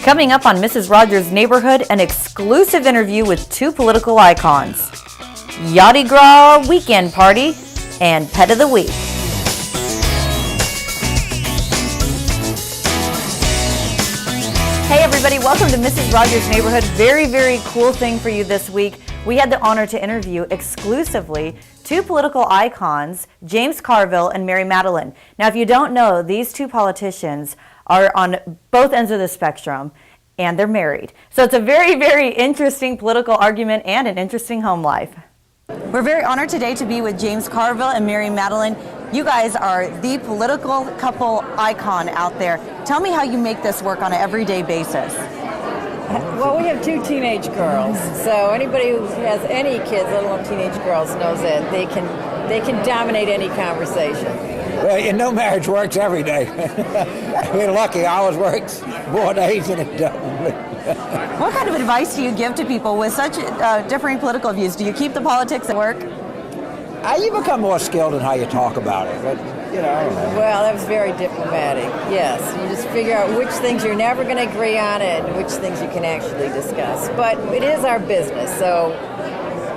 Coming up on Mrs. Rogers' Neighborhood, an exclusive interview with two political icons, Yadi Gras Weekend Party and Pet of the Week. Hey everybody, welcome to Mrs. Rogers' Neighborhood. Very, very cool thing for you this week. We had the honor to interview exclusively two political icons, James Carville and Mary Madeline. Now, if you don't know, these two politicians are on both ends of the spectrum, and they're married. So it's a very, very interesting political argument and an interesting home life. We're very honored today to be with James Carville and Mary Madeline. You guys are the political couple icon out there. Tell me how you make this work on an everyday basis. Well, we have two teenage girls, so anybody who has any kids, let alone teenage girls, knows that they can dominate any conversation. Well, you know, marriage works every day. We're lucky. Ours works more days than it doesn't. What kind of advice do you give to people with such differing political views? Do you keep the politics at work? You become more skilled in how you talk about it, but, you know, I don't know. Well, that was very diplomatic, yes. You just figure out which things you're never going to agree on and which things you can actually discuss. But it is our business, so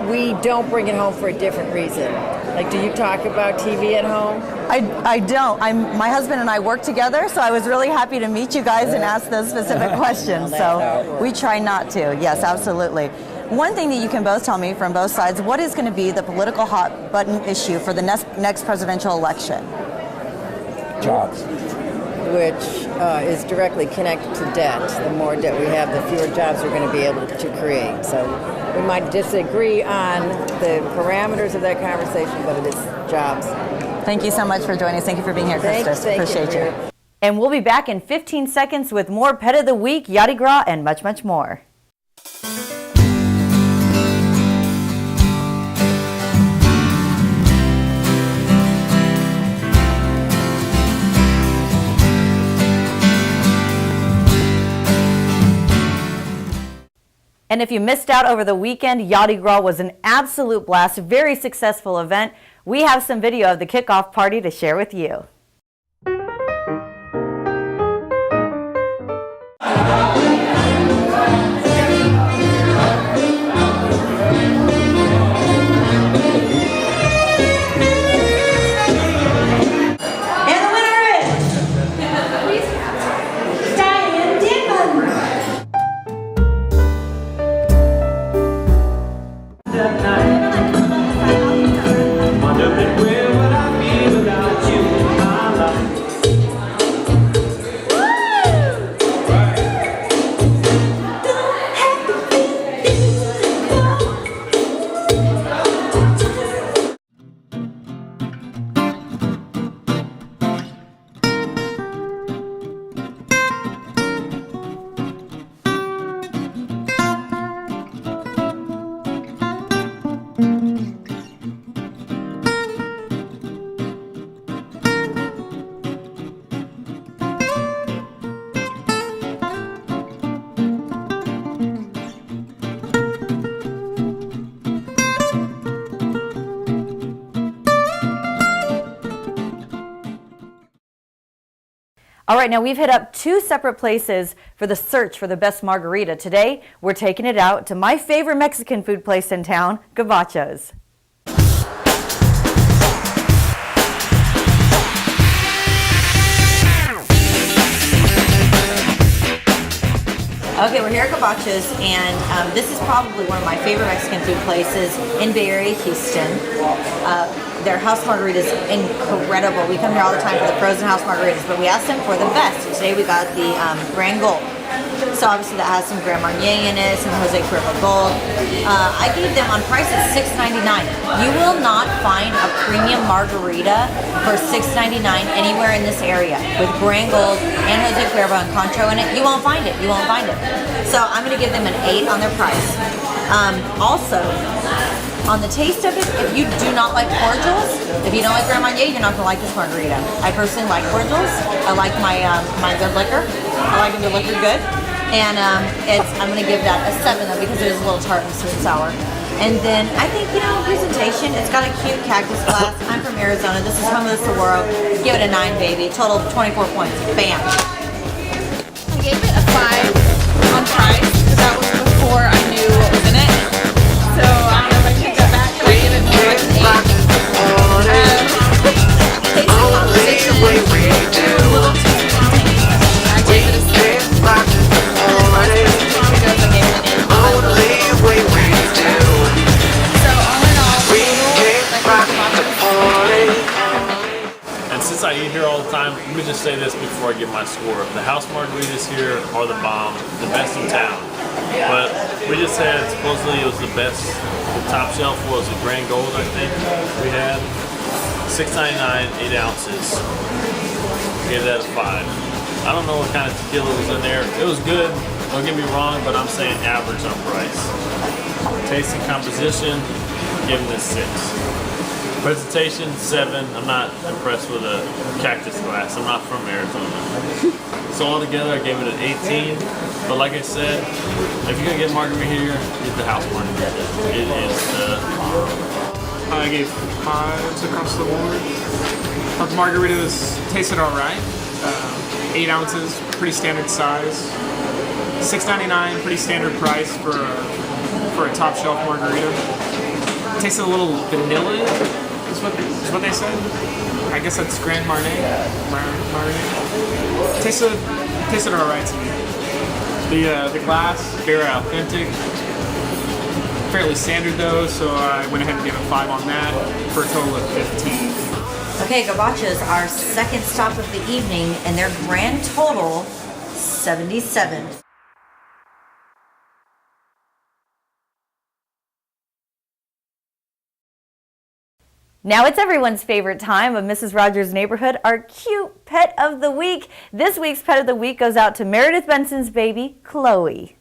we don't bring it home for a different reason. Like, do you talk about TV at home? I don't. My husband and I work together, so I was really happy to meet you guys and ask those specific questions. So we try not to. Yes, absolutely. One thing that you can both tell me from both sides, what is going to be the political hot button issue for the next presidential election? Jobs. Which is directly connected to debt. The more debt we have, the fewer jobs we're going to be able to create. So we might disagree on the parameters of that conversation, but it is jobs. Thank you so much for joining us. Thank you for being here, Christus. Appreciate you. And we'll be back in 15 seconds with more Pet of the Week, Yadi Gras, and much, much more. And if you missed out over the weekend, Yadi Gras was an absolute blast, very successful event. We have some video of the kickoff party to share with you. All right, now we've hit up two separate places for the search for the best margarita. Today, we're taking it out to my favorite Mexican food place in town, Gabacho's. Okay, we're here at Gabacho's, and this is probably one of my favorite Mexican food places in Bay Area, Houston. Their house margarita is incredible. We come here all the time for the frozen house margaritas, but we asked them for the best. Today we got the Grand Gold. So obviously that has some Grand Marnier in it, some Jose Cuervo Gold. I gave them on price at $6.99. You will not find a premium margarita for $6.99 anywhere in this area with Grand Gold and Jose Cuervo and Contro in it. You won't find it. You won't find it. So I'm going to give them an 8 on their price. Also, on the taste of it, if you do not like cordials, if you don't like Grand Marnier, you're not going to like this margarita. I personally like cordials. I like my good liquor. I like them to liquor good. And I'm going to give that a 7 though, because it is a little tart and sweet and sour. And then I think, presentation, it's got a cute cactus glass. I'm from Arizona. This is home of the Saguaro. Give it a 9, baby. Total of 24 points. Bam. I gave it a 5. before I give my score. The house margaritas here are the bomb, the best in town. But we just had, supposedly it was the best. The top shelf was a Grand Gold, I think we had. $6.99, 8 ounces. Gave that a 5. I don't know what kind of tequila was in there. It was good, don't get me wrong, but I'm saying average on price. Taste and composition, giving this 6. Presentation, 7. I'm not impressed with a cactus glass. I'm not from Arizona. So altogether, I gave it an 18. But like I said, if you're gonna get margarita here, get the house margarita. It is I gave 5s across the board. Thought the margaritas tasted all right. 8 ounces, pretty standard size. $6.99, pretty standard price for a top shelf margarita. Tasted a little vanilla, is what they said. I guess that's Grand Marnier. Tasted all right to me. The glass, very authentic. Fairly standard though, so I went ahead and gave it 5 on that for a total of 15. Okay, Gabachos, our second stop of the evening, and their grand total, 77. Now it's everyone's favorite time of Mrs. Rogers' Neighborhood, our cute pet of the week. This week's pet of the week goes out to Meredith Benson's baby, Chloe.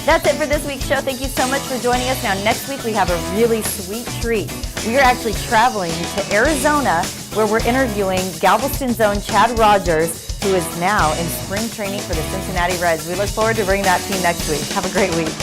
That's it for this week's show. Thank you so much for joining us. Now, next week we have a really sweet treat. We are actually traveling to Arizona, where we're interviewing Galveston's own Chad Rogers, who is now in spring training for the Cincinnati Reds. We look forward to bringing that to you next week. Have a great week.